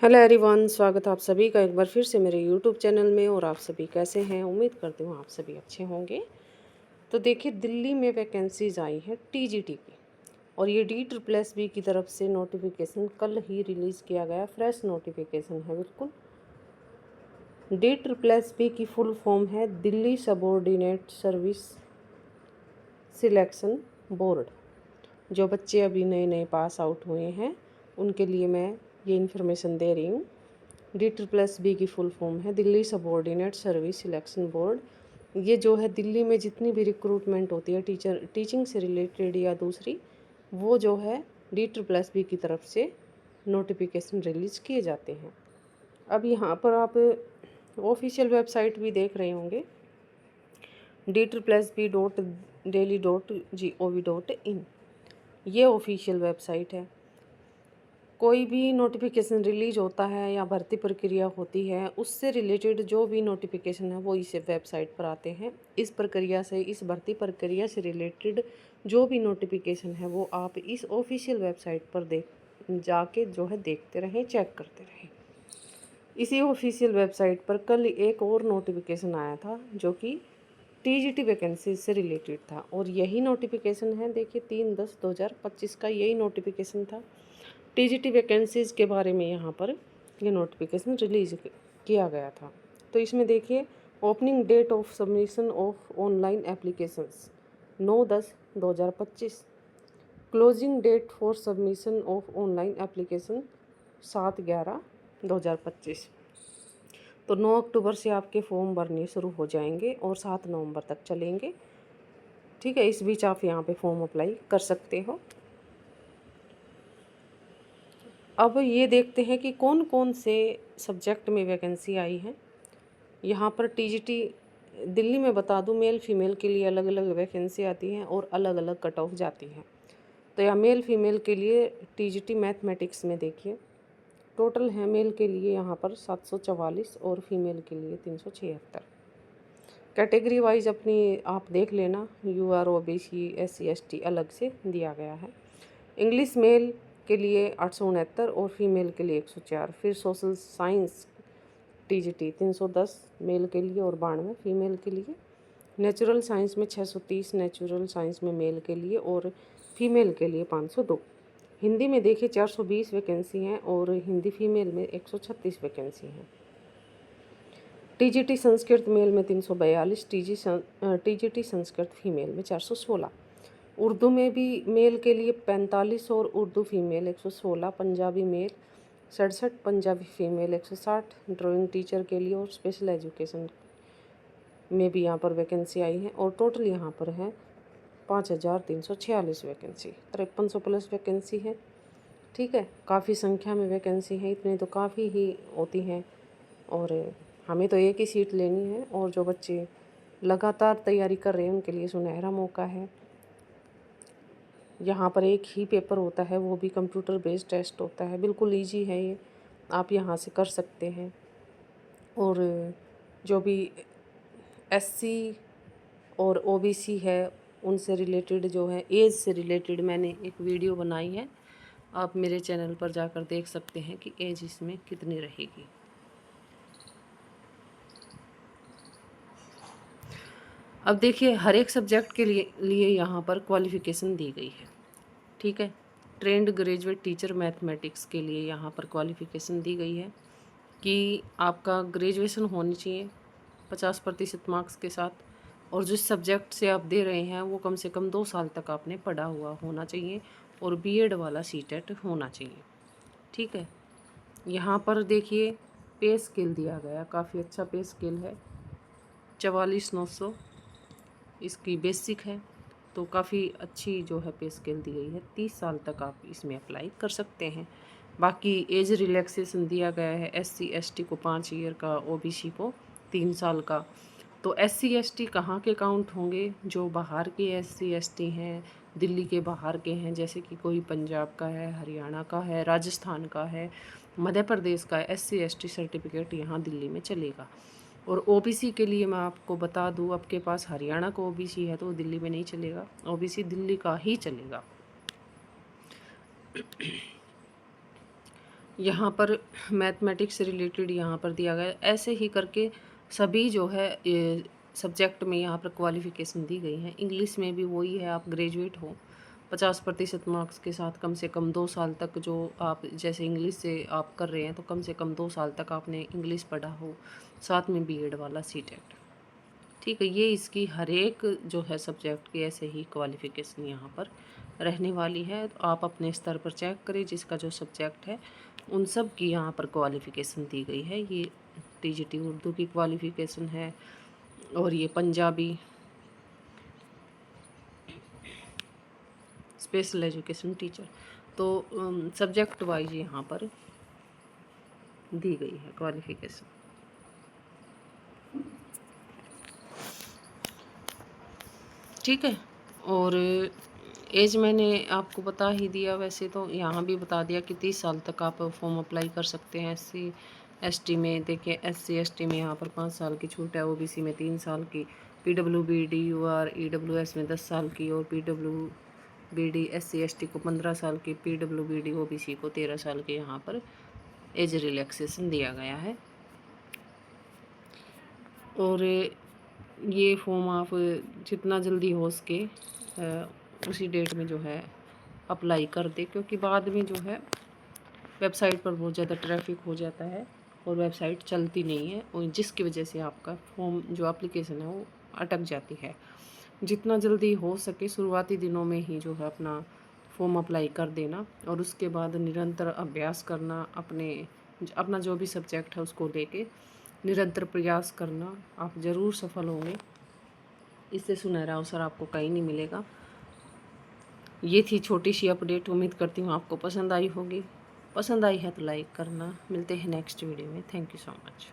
Hello everyone, स्वागत है आप सभी का एक बार फिर से मेरे यूट्यूब चैनल में। और आप सभी कैसे हैं? उम्मीद करती हूँ आप सभी अच्छे होंगे। तो देखिए, दिल्ली में वैकेंसीज आई हैं टीजीटी की, और ये DSSB की तरफ से नोटिफिकेशन कल ही रिलीज़ किया गया। फ्रेश नोटिफिकेशन है बिल्कुल। DSSB की फुल फॉर्म है Delhi subordinate service selection board. जो बच्चे अभी नए नए पास आउट हुए हैं उनके लिए मैं ये इन्फॉर्मेशन दे रही हूँ। DSSB की फुल फॉर्म है Delhi subordinate service selection board. ये जो है दिल्ली में जितनी भी रिक्रूटमेंट होती है टीचिंग से रिलेटेड या दूसरी, वो जो है DSSB की तरफ से नोटिफिकेशन रिलीज़ किए जाते हैं। अब यहाँ पर आप ऑफिशियल वेबसाइट भी देख रहे होंगे, DSSB.delhi.gov.in। ये ऑफिशियल वेबसाइट है। कोई भी नोटिफिकेशन रिलीज होता है या भर्ती प्रक्रिया होती है, उससे रिलेटेड जो भी नोटिफिकेशन है वो इस वेबसाइट पर आते हैं। इस प्रक्रिया से, इस भर्ती प्रक्रिया से रिलेटेड जो भी नोटिफिकेशन है वो आप इस ऑफिशियल वेबसाइट पर जाके जो है देखते रहें, चेक करते रहें। इसी ऑफिशियल वेबसाइट पर कल एक और नोटिफिकेशन आया था जो कि टीजीटी वैकेंसी से रिलेटेड था, और यही नोटिफिकेशन है। देखिए, 3/10/2025 का यही नोटिफिकेशन था। टीजीटी वैकेंसीज़ के बारे में यहाँ पर ये नोटिफिकेशन रिलीज किया गया था। तो इसमें देखिए, opening date of submission of online applications 9/10/2025। Closing date for submission of online application 7/11/2025। तो 9 अक्टूबर से आपके फॉर्म भरने शुरू हो जाएंगे और 7 नवंबर तक चलेंगे। ठीक है, इस बीच आप यहाँ पे फॉर्म अप्लाई कर सकते हो। अब ये देखते हैं कि कौन कौन से सब्जेक्ट में वैकेंसी आई है। यहाँ पर टीजीटी दिल्ली में बता दूँ, मेल फीमेल के लिए अलग अलग वैकेंसी आती हैं और अलग अलग कट ऑफ जाती हैं। तो यहाँ मेल फीमेल के लिए टीजीटी मैथमेटिक्स में देखिए, टोटल है मेल के लिए यहाँ पर 744 और फीमेल के लिए 376। कैटेगरी वाइज अपनी आप देख लेना, UR OBC SC ST अलग से दिया गया है। इंग्लिश मेल के लिए 869 और फीमेल के लिए 104। फिर सोशल साइंस टीजीटी 310 मेल के लिए और 92 फीमेल के लिए। नेचुरल साइंस में 630 नेचुरल साइंस में मेल के लिए और फीमेल के लिए 502। हिंदी में देखिए 420 वैकेंसी हैं और हिंदी फीमेल में 136 वैकेंसी हैं। टीजीटी संस्कृत मेल में 342, टीजीटी संस्कृत फीमेल में 416। उर्दू में भी मेल के लिए 45 और Urdu female 116, Punjabi male 67, Punjabi female 160, drawing teacher के लिए और स्पेशल एजुकेशन में भी यहाँ पर वैकेंसी आई है। और टोटल यहाँ पर है 5346 वैकेंसी, 5300 प्लस वैकेंसी है। ठीक है, काफ़ी संख्या में वैकेंसी है, इतनी तो काफ़ी ही होती हैं। और हमें तो एक ही सीट लेनी है, और जो बच्चे लगातार तैयारी कर रहे हैं उनके लिए सुनहरा मौका है। यहाँ पर एक ही पेपर होता है, वो भी कंप्यूटर बेस्ड टेस्ट होता है, बिल्कुल इजी है ये, आप यहाँ से कर सकते हैं। और जो भी SC और OBC है उनसे रिलेटेड जो है, एज से रिलेटेड मैंने एक वीडियो बनाई है, आप मेरे चैनल पर जाकर देख सकते हैं कि एज इसमें कितनी रहेगी। अब देखिए, हर एक सब्जेक्ट के लिए यहाँ पर क्वालिफ़िकेशन दी गई है। ठीक है, ट्रेंड ग्रेजुएट टीचर मैथमेटिक्स के लिए यहाँ पर क्वालिफ़िकेशन दी गई है कि आपका ग्रेजुएशन होनी चाहिए 50% मार्क्स के साथ, और जिस सब्जेक्ट से आप दे रहे हैं वो कम से कम 2 साल तक आपने पढ़ा हुआ होना चाहिए, और BEd वाला CTET होना चाहिए। ठीक है, यहाँ पर देखिए पे स्केल दिया गया, काफ़ी अच्छा पे स्केल है, 44,900 इसकी बेसिक है। तो काफ़ी अच्छी जो है पे स्केल दी गई है। 30 साल तक आप इसमें अप्लाई कर सकते हैं। बाकी एज रिलैक्सेशन दिया गया है, SC ST को 5 ईयर का, OBC को 3 साल का। तो SC ST कहाँ के काउंट होंगे? जो बाहर के SC ST हैं, दिल्ली के बाहर के हैं, जैसे कि कोई पंजाब का है, हरियाणा का है, राजस्थान का है, मध्य प्रदेश का है, SC ST सर्टिफिकेट यहाँ दिल्ली में चलेगा। और OBC के लिए मैं आपको बता दूँ, आपके पास हरियाणा का OBC है तो वो दिल्ली में नहीं चलेगा, OBC दिल्ली का ही चलेगा। यहाँ पर मैथमेटिक्स से रिलेटेड यहाँ पर दिया गया है। ऐसे ही करके सभी जो है सब्जेक्ट में यहाँ पर क्वालिफ़िकेशन दी गई है। इंग्लिश में भी वही है, आप ग्रेजुएट हो 50% मार्क्स के साथ कम से कम 2 साल तक, जो आप जैसे इंग्लिश से आप कर रहे हैं तो कम से कम 2 साल तक आपने इंग्लिश पढ़ा हो, साथ में बीएड वाला सीटेट। ठीक है, ये इसकी हर एक जो है सब्जेक्ट की ऐसे ही क्वालिफ़िकेशन यहाँ पर रहने वाली है। तो आप अपने स्तर पर चेक करें, जिसका जो सब्जेक्ट है उन सब की यहाँ पर क्वालिफ़िकेशन दी गई है। ये टीजीटी उर्दू की क्वालिफ़िकेशन है और ये पंजाबी स्पेशल एजुकेशन टीचर, तो सब्जेक्ट वाइज यहाँ पर दी गई है क्वालिफ़िकेशन। ठीक है, और एज मैंने आपको बता ही दिया, वैसे तो यहाँ भी बता दिया कि 30 साल तक आप फॉर्म अप्लाई कर सकते हैं। SC ST में देखिए, SC ST में यहाँ पर 5 साल की छूट है, OBC में 3 साल की, PWBD UR EWS में 10 साल की, और PWBD SC ST को 15 साल की, PWBD OBC को 13 साल की यहाँ पर एज रिलैक्सेशन दिया गया है। और ये फॉर्म आप जितना जल्दी हो सके उसी डेट में जो है अप्लाई कर दे, क्योंकि बाद में जो है वेबसाइट पर बहुत ज़्यादा ट्रैफिक हो जाता है और वेबसाइट चलती नहीं है, और जिसकी वजह से आपका फॉर्म जो एप्लीकेशन है वो अटक जाती है। जितना जल्दी हो सके शुरुआती दिनों में ही जो है अपना फॉर्म अप्लाई कर देना, और उसके बाद निरंतर अभ्यास करना, अपना जो भी सब्जेक्ट है उसको लेके निरंतर प्रयास करना, आप ज़रूर सफल होंगे। इससे सुनहरा अवसर आपको कहीं नहीं मिलेगा। ये थी छोटी सी अपडेट, उम्मीद करती हूँ आपको पसंद आई होगी। पसंद आई है तो लाइक करना। मिलते हैं नेक्स्ट वीडियो में। Thank you so much.